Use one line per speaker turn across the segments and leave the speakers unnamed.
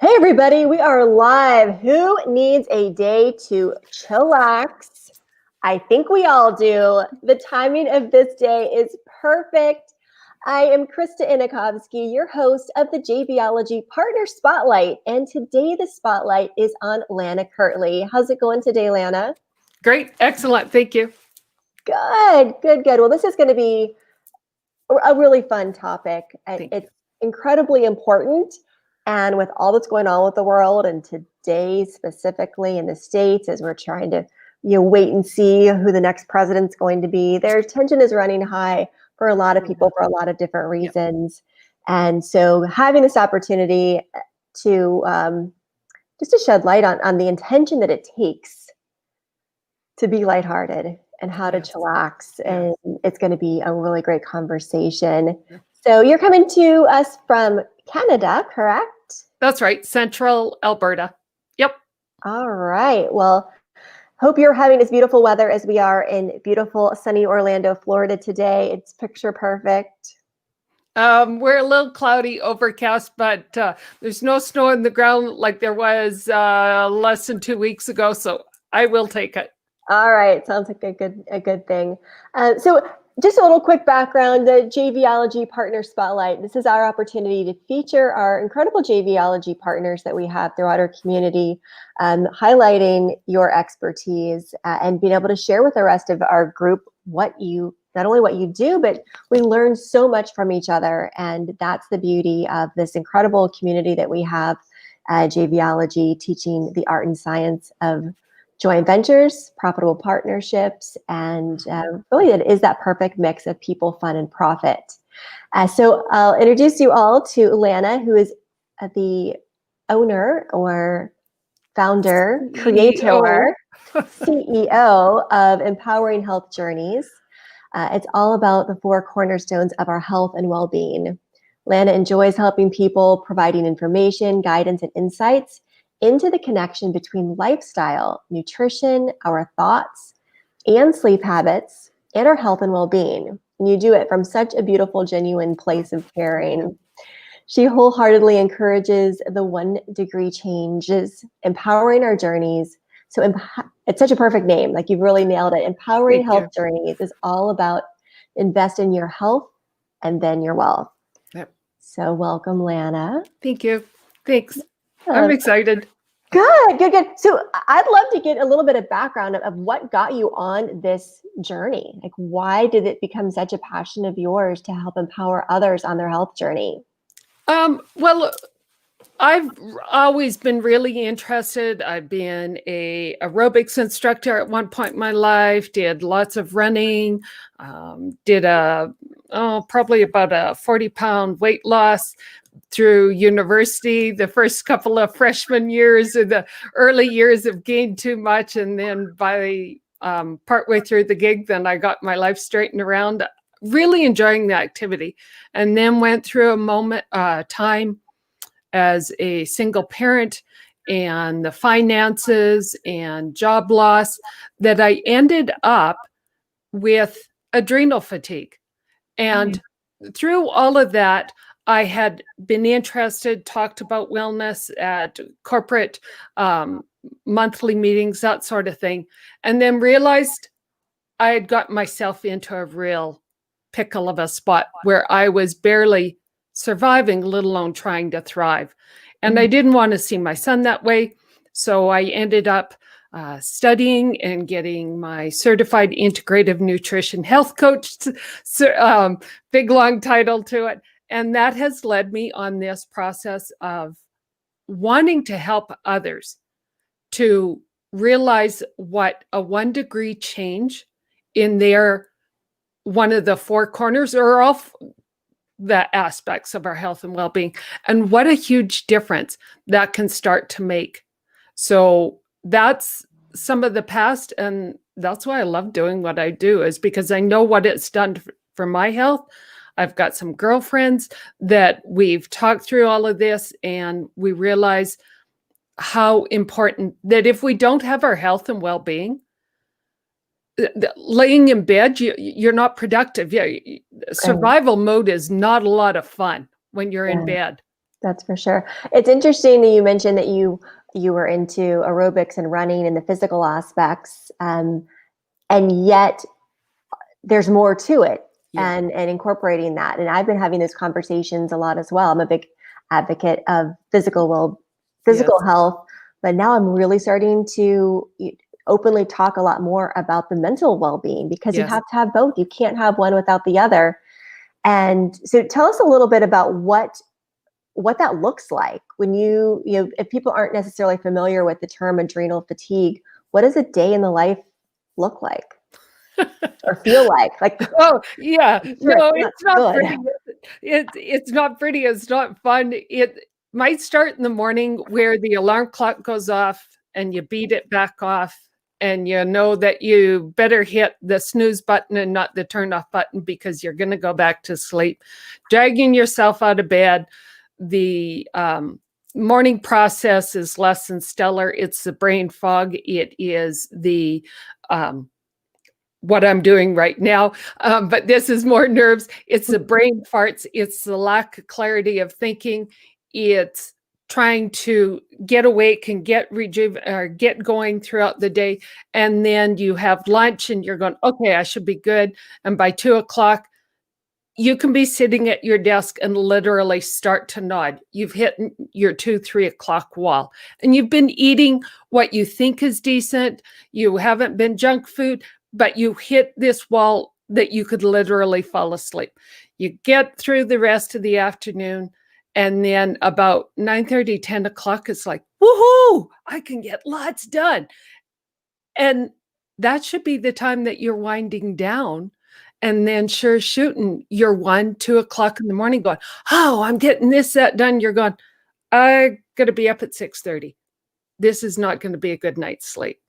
Hey everybody, we are live. Who needs a day to chillax? I think we all do. The timing of this day is perfect. I am Krista Inochovsky, your host of the JVology Partner Spotlight, and today the spotlight is on Lana Kirtley. How's it going today, Lana?
Great, excellent, thank you.
Good. Well, this is going to be a really fun topic. It's incredibly important. And with all that's going on with the world and today specifically in the States, as we're trying to wait and see who the next president's going to be, their tension is running high for a lot of people for a lot of different reasons. Yep. And so having this opportunity to just to shed light on the intention that it takes to be lighthearted and how to chillax. And it's going to be a really great conversation. So you're coming to us from Canada, correct?
That's right, Central Alberta. Yep.
All right. Well, hope you're having as beautiful weather as we are in beautiful, sunny Orlando, Florida today. It's picture perfect.
We're a little cloudy, overcast, but there's no snow on the ground like there was less than 2 weeks ago. So I will take it.
All right. Sounds like a good thing. So just a little quick background, the JVology Partner Spotlight. This is our opportunity to feature our incredible JVology partners that we have throughout our community, highlighting your expertise and being able to share with the rest of our group not only what you do, but we learn so much from each other. And that's the beauty of this incredible community that we have at JVology, teaching the art and science of joint ventures, profitable partnerships, and really it is that perfect mix of people, fun, and profit. So I'll introduce you all to Lana, who is the owner or founder, creator, CEO of Empowering Health Journeys. It's all about the 4 cornerstones of our health and well-being. Lana enjoys helping people, providing information, guidance, and insights into the connection between lifestyle, nutrition, our thoughts, and sleep habits, and our health and well-being. And you do it from such a beautiful, genuine place of caring. She wholeheartedly encourages the 1 degree changes, empowering our journeys. So it's such a perfect name, like you've really nailed it. Empowering Health Journeys is all about invest in your health and then your wealth.
Yep.
So welcome, Lana.
Thank you. Thanks. I'm excited.
Good. So I'd love to get a little bit of background of what got you on this journey. Like, why did it become such a passion of yours to help empower others on their health journey?
Well, I've always been really interested. I've been an aerobics instructor at one point in my life, did lots of running, did probably about a 40-pound weight loss through university. The first couple of freshman years or the early years have gained too much. And then by partway through the gig, then I got my life straightened around, really enjoying the activity. And then went through a time as a single parent and the finances and job loss that I ended up with adrenal fatigue. And through all of that, I had been interested, talked about wellness at corporate monthly meetings, that sort of thing, and then realized I had got myself into a real pickle of a spot where I was barely surviving, let alone trying to thrive. And I didn't want to see my son that way. So I ended up studying and getting my certified integrative nutrition health coach, big long title to it. And that has led me on this process of wanting to help others to realize what a 1 degree change in their one of the 4 corners or all the aspects of our health and well-being, and what a huge difference that can start to make. So that's some of the past, and that's why I love doing what I do, is because I know what it's done for my health. I've got some girlfriends that we've talked through all of this, and we realize how important that if we don't have our health and well-being, laying in bed, you're not productive. Survival mode is not a lot of fun when you're in bed.
That's for sure. It's interesting that you mentioned that you were into aerobics and running and the physical aspects, and yet there's more to it,
Yeah.
and incorporating that. And I've been having those conversations a lot as well. I'm a big advocate of physical
Yes.
health, but now I'm really starting to openly talk a lot more about the mental well-being, because you
Yes.
have to have both. You can't have one without the other. And so tell us a little bit about what that looks like when if people aren't necessarily familiar with the term adrenal fatigue, what does a day in the life look like or feel like?
Oh, yeah.
Sure,
No,
it's
it's not
not
pretty.
good.
It's not pretty. It's not fun. It might start in the morning where the alarm clock goes off and you beat it back off, and you know that you better hit the snooze button and not the turn off button, because you're going to go back to sleep. Dragging yourself out of bed. The morning process is less than stellar. It's the brain fog. It is the what I'm doing right now. But this is more nerves. It's the brain farts. It's the lack of clarity of thinking. It's trying to get awake and get going throughout the day. And then you have lunch and you're going, okay, I should be good. And by 2:00, you can be sitting at your desk and literally start to nod. You've hit your 2-3 o'clock wall, and you've been eating what you think is decent. You haven't been junk food, but you hit this wall that you could literally fall asleep. You get through the rest of the afternoon, and then about 9:30, 10 o'clock, it's like, woohoo, I can get lots done. And that should be the time that you're winding down. And then sure shooting, you're 1-2 o'clock in the morning going, oh, I'm getting that done. You're going, I got to be up at 6:30. This is not going to be a good night's sleep.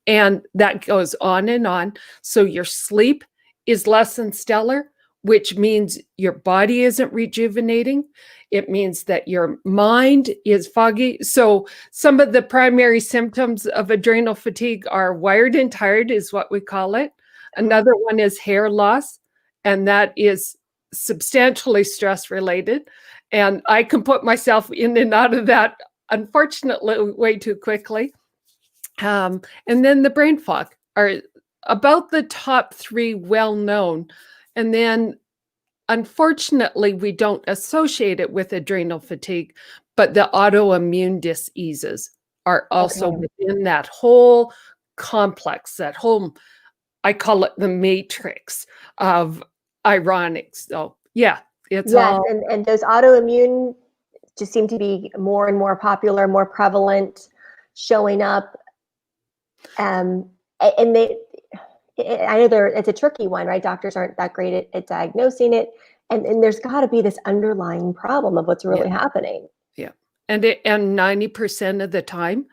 And that goes on and on. So your sleep is less than stellar, which means your body isn't rejuvenating. It means that your mind is foggy. So some of the primary symptoms of adrenal fatigue are wired and tired, is what we call it. Another one is hair loss, and that is substantially stress related. And I can put myself in and out of that, unfortunately, way too quickly. And then the brain fog are about the top three well known. And then unfortunately, we don't associate it with adrenal fatigue, but the autoimmune diseases are also within that whole complex, that whole, I call it the matrix of ironic. So yeah, it's all.
And those autoimmune just seem to be more and more popular, more prevalent, showing up. And I know it's a tricky one, right? Doctors aren't that great at diagnosing it. And there's got to be this underlying problem of what's really happening.
Yeah. And 90% of the time,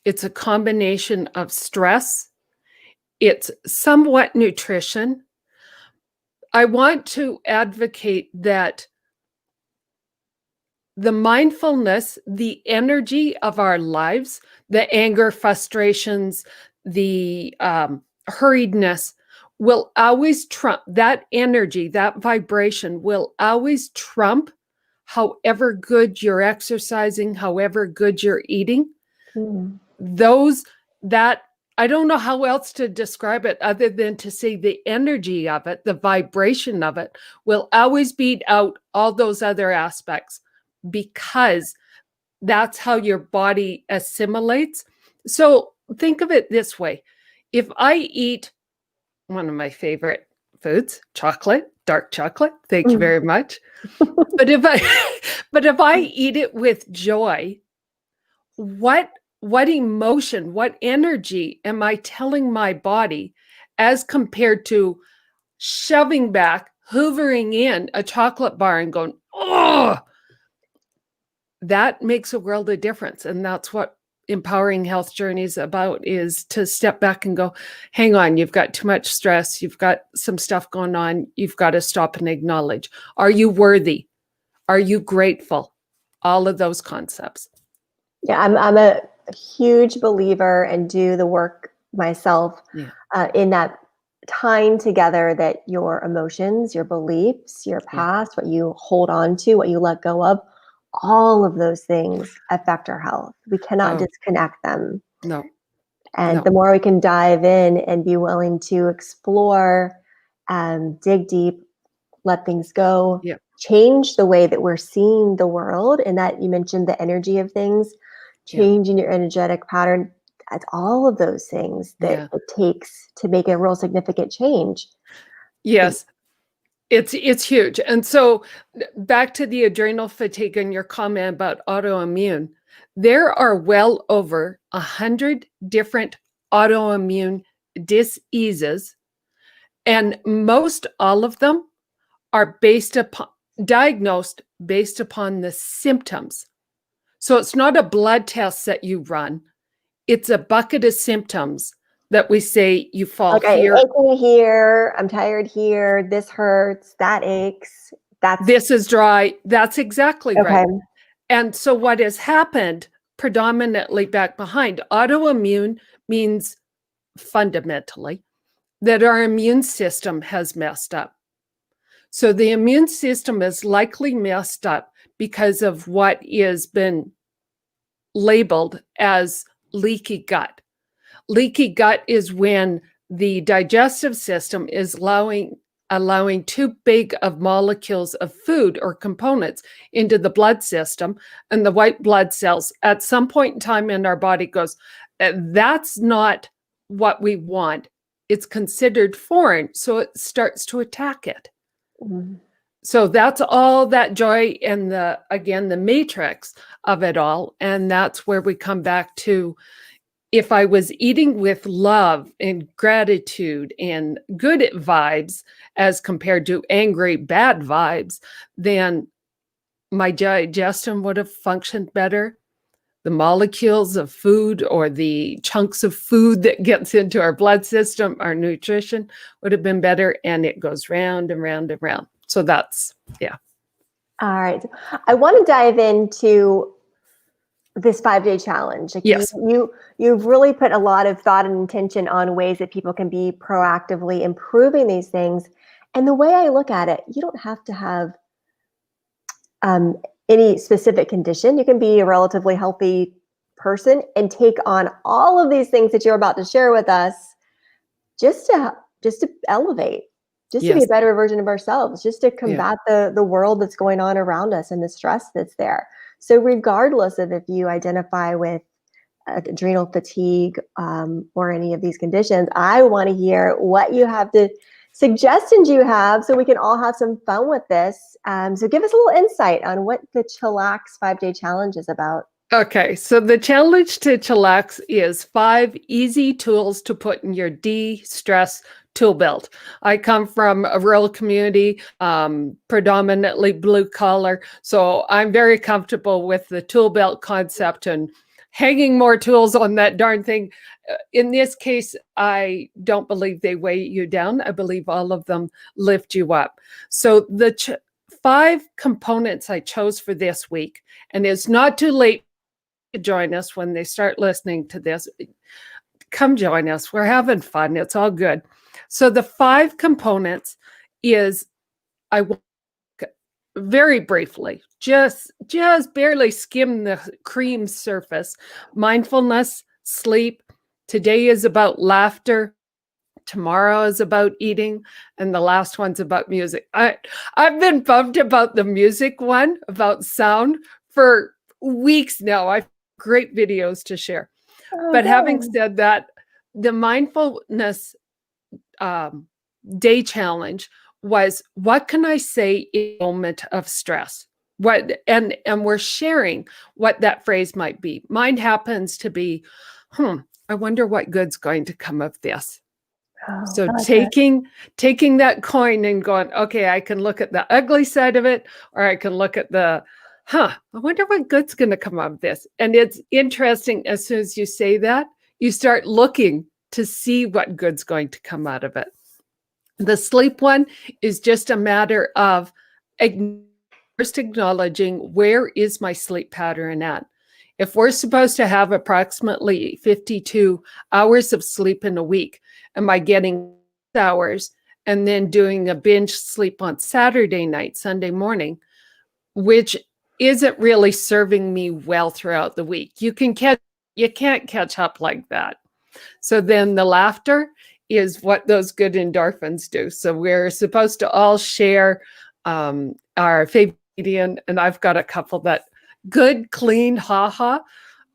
it's a combination of stress. It's somewhat nutrition. I want to advocate that the mindfulness, the energy of our lives, the anger, frustrations, the hurriedness will always trump that energy, that vibration will always trump however good you're exercising, however good you're eating. That I don't know how else to describe it other than to say the energy of it, the vibration of it will always beat out all those other aspects, because that's how your body assimilates. So think of it this way. If I eat one of my favorite foods, chocolate, dark chocolate, thank you very much. But if I eat it with joy, what emotion, what energy am I telling my body as compared to shoving back, hoovering in a chocolate bar and going, oh, that makes a world of difference. And that's what Empowering Health Journey is about, is to step back and go, hang on, you've got too much stress. You've got some stuff going on. You've got to stop and acknowledge. Are you worthy? Are you grateful? All of those concepts.
Yeah, I'm a huge believer and do the work myself in that tying together that your emotions, your beliefs, your past, what you hold on to, what you let go of, all of those things affect our health. We cannot
Oh,
disconnect them.
no,
And
no.
the more we can dive in and be willing to explore, dig deep, let things go,
Yeah.
change the way that we're seeing the world, and that you mentioned the energy of things,
Yeah.
changing your energetic pattern. It's all of those things that
Yeah.
it takes to make a real significant change.
Yes. It's huge. And so back to the adrenal fatigue and your comment about autoimmune, there are well over 100 different autoimmune diseases, and most all of them are diagnosed based upon the symptoms. So it's not a blood test that you run. It's a bucket of symptoms that we say you fall
Okay,
here.
aching here, I'm tired here, this hurts, that aches.
This is dry. That's exactly
Okay.
right. And so what has happened predominantly back behind autoimmune means fundamentally that our immune system has messed up. So the immune system is likely messed up because of what has been labeled as leaky gut. Leaky gut is when the digestive system is allowing too big of molecules of food or components into the blood system, and the white blood cells at some point in time in our body goes, that's not what we want. It's considered foreign, so it starts to attack it.
Mhm.
So that's all that joy and the matrix of it all. And that's where we come back to, if I was eating with love and gratitude and good vibes as compared to angry, bad vibes, then my digestion would have functioned better. The molecules of food or the chunks of food that gets into our blood system, our nutrition would have been better. And it goes round and round and round. So that's, yeah.
All right. I want to dive into this 5-day challenge. Like
Yes.
you've really put a lot of thought and intention on ways that people can be proactively improving these things. And the way I look at it, you don't have to have um, any specific condition. You can be a relatively healthy person and take on all of these things that you're about to share with us, just to elevate, just to be
Yes.
a better version of ourselves, just to
Yeah.
combat the world that's going on around us and the stress that's there. So regardless of if you identify with adrenal fatigue or any of these conditions, I want to hear what you have to suggestions you have so we can all have some fun with this. So give us a little insight on what the Chillax 5-day challenge is about.
Okay, so the challenge to Chillax is 5 easy tools to put in your de-stress tool belt. I come from a rural community, predominantly blue collar, so I'm very comfortable with the tool belt concept and hanging more tools on that darn thing. In this case, I don't believe they weigh you down. I believe all of them lift you up. So the 5 components I chose for this week, and it's not too late to join us when they start listening to this. Come join us. We're having fun. It's all good. So the 5 components is, I want very briefly, just barely skim the cream surface. Mindfulness, sleep. Today is about laughter. Tomorrow is about eating, and the last one's about music. I've been bummed about the music one, about sound, for weeks now. I've great videos to share.
Oh,
But having
good.
said that, the mindfulness day challenge was, what can I say in a moment of stress? And we're sharing what that phrase might be. Mine happens to be, I wonder what good's going to come of this.
Oh,
So
I like that.
taking that coin and going, okay, I can look at the ugly side of it, or I can look at the, I wonder what good's going to come out of this. And it's interesting, as soon as you say that, you start looking to see what good's going to come out of it. The sleep one is just a matter of first acknowledging, where is my sleep pattern at? If we're supposed to have approximately 52 hours of sleep in a week, am I getting hours and then doing a binge sleep on Saturday night, Sunday morning, which isn't really serving me well throughout the week. You can't catch up like that. So then the laughter is what those good endorphins do. So we're supposed to all share our favorite comedian, and I've got a couple that good, clean, haha.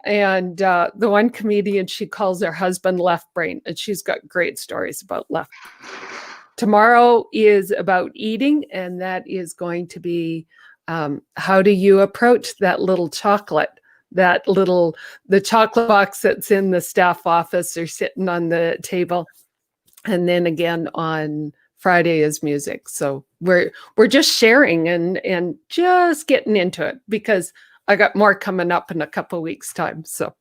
And the one comedian, she calls her husband Left Brain, and she's got great stories about left. Tomorrow is about eating, and that is going to be how do you approach that little chocolate, the chocolate box that's in the staff office or sitting on the table. And then again on Friday is music. So we're just sharing and just getting into it, because I got more coming up in a couple of weeks' time. So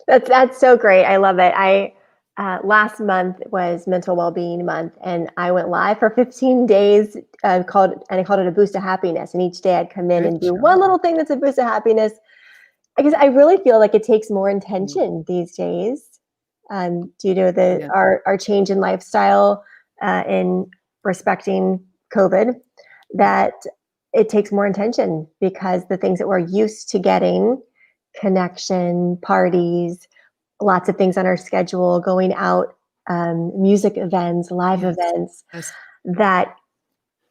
that's so great. I love it. Last month was Mental Wellbeing Month, and I went live for 15 days. I called it a boost of happiness. And each day I'd come in and do one little thing that's a boost of happiness. Because I really feel like it takes more intention these days, due to our change in lifestyle, in respecting COVID, that it takes more intention, because the things that we're used to getting, connection, parties, lots of things on our schedule, going out, music events, live events, that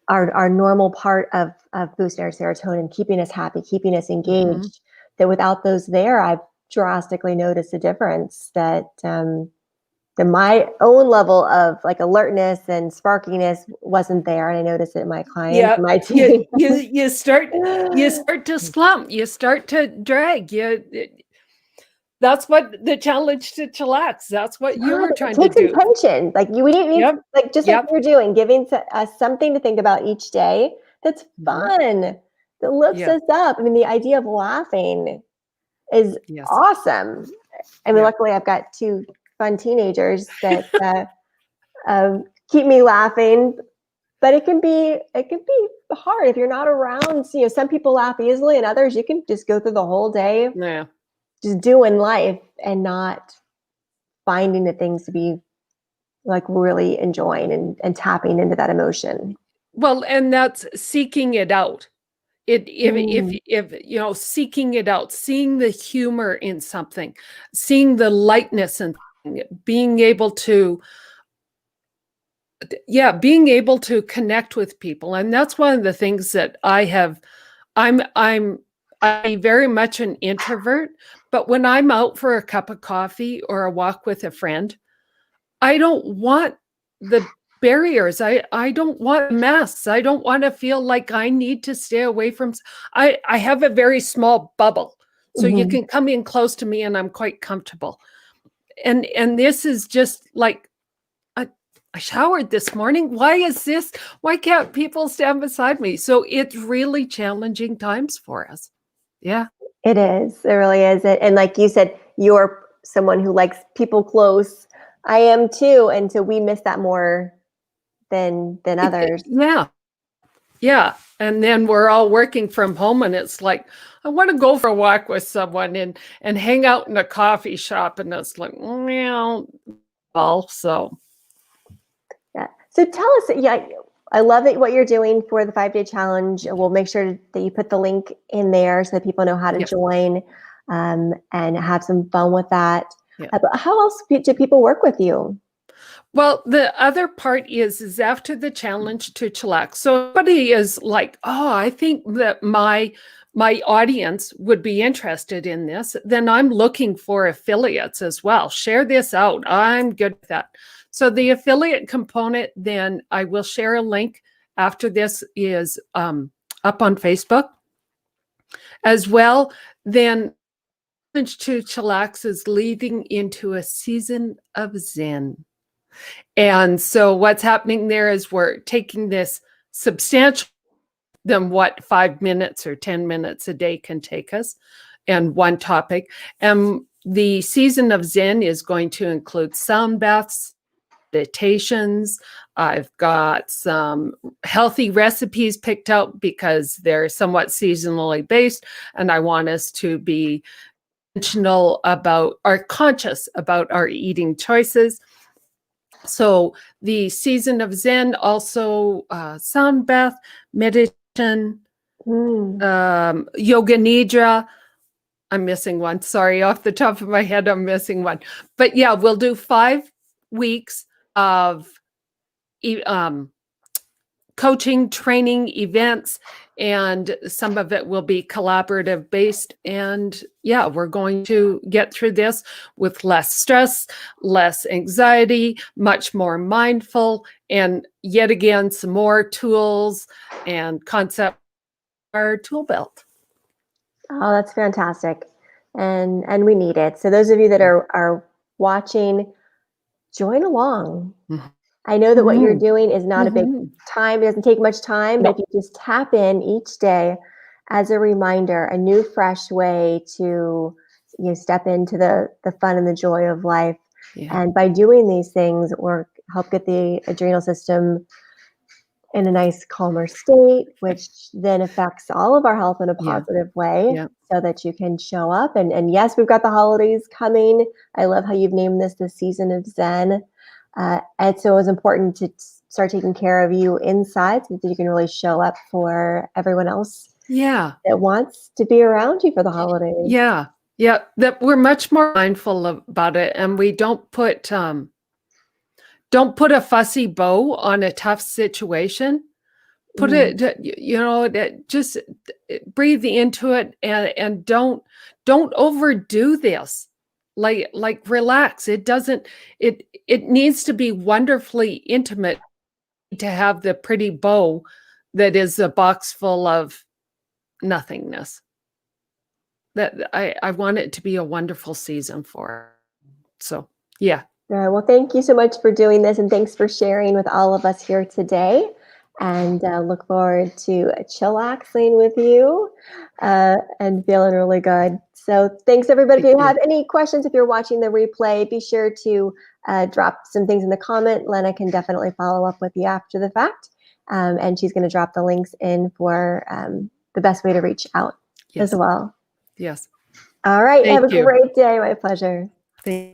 are our normal part of boosting our serotonin, keeping us happy, keeping us engaged, that without those there, I've drastically noticed a difference, that my own level of like alertness and sparkiness wasn't there. And I noticed it in my clients, my team.
You start to slump, you start to drag. That's what the challenge to Chillax. That's what you were trying to do.
It takes intention. Like we need like just like you're doing, giving us something to think about each day. That's fun. That lifts us up. I mean, the idea of laughing is awesome. I mean, luckily I've got two fun teenagers that keep me laughing. But it can be hard if you're not around. You know, some people laugh easily, and others you can just go through the whole day. Just doing life and not finding the things to be like really enjoying and tapping into that emotion.
Well, and that's seeking it out. If you know, seeking it out, seeing the humor in something, seeing the lightness and being able to connect with people. And that's one of the things that I'm very much an introvert, but when I'm out for a cup of coffee or a walk with a friend, I don't want the barriers. I don't want masks. I don't want to feel like I need to stay away from. I have a very small bubble, so you can come in close to me and I'm quite comfortable. And this is just like, I showered this morning. Why can't people stand beside me? So it's really challenging times for us. Yeah.
It is. It really is. And like you said, you're someone who likes people close. I am too. And so we miss that more than others.
Yeah. And then we're all working from home, and it's like, I want to go for a walk with someone and hang out in a coffee shop. And it's like, so.
Yeah. So tell us, I love what you're doing for the 5-day challenge. We'll make sure that you put the link in there so that people know how to join and have some fun with that. But how else do people work with you?
Well, the other part is after the challenge to Chillax. So somebody is like, oh, I think that my audience would be interested in this. Then I'm looking for affiliates as well. Share this out. I'm good with that. So the affiliate component, then I will share a link after this is up on Facebook as well. Then to Chillax is leading into a season of Zen. And so what's happening there is we're taking this substantial than what 5 minutes or 10 minutes a day can take us, and one topic. And the season of Zen is going to include sound baths, meditations. I've got some healthy recipes picked out because they're somewhat seasonally based, and I want us to be intentional conscious about our eating choices. So the season of Zen, also sound bath, meditation, Yoga Nidra. I'm missing one. Sorry, off the top of my head, I'm missing one. But yeah, we'll do 5 weeks of coaching, training, events, and some of it will be collaborative based. And yeah, we're going to get through this with less stress, less anxiety, much more mindful, and yet again, some more tools and concept our tool belt.
Oh, that's fantastic. And we need it. So those of you that are watching, join along. I know that what you're doing is not a big time. It doesn't take much time, but if you just tap in each day as a reminder, a new, fresh way to step into the fun and the joy of life.
Yeah.
And by doing these things, or help get the adrenal system in a nice, calmer state, which then affects all of our health in a positive way, so that you can show up. And yes, we've got the holidays coming. I love how you've named this the season of Zen. And so it was important to start taking care of you inside so that you can really show up for everyone else that wants to be around you for the holidays.
Yeah. That we're much more mindful about it, and we don't put a fussy bow on a tough situation. Put it, just breathe into it, and don't overdo this. Like relax. It needs to be wonderfully intimate to have the pretty bow that is a box full of nothingness. That I want it to be a wonderful season for. So yeah.
All right. Well, thank you so much for doing this, and thanks for sharing with all of us here today. And look forward to chillaxing with you and feeling really good. So thanks, everybody. If you have any questions, if you're watching the replay, be sure to drop some things in the comment. Lana can definitely follow up with you after the fact. And she's going to drop the links in for the best way to reach out as well.
Yes.
All right.
Thank
have a
you.
great day. My pleasure.
Thank you.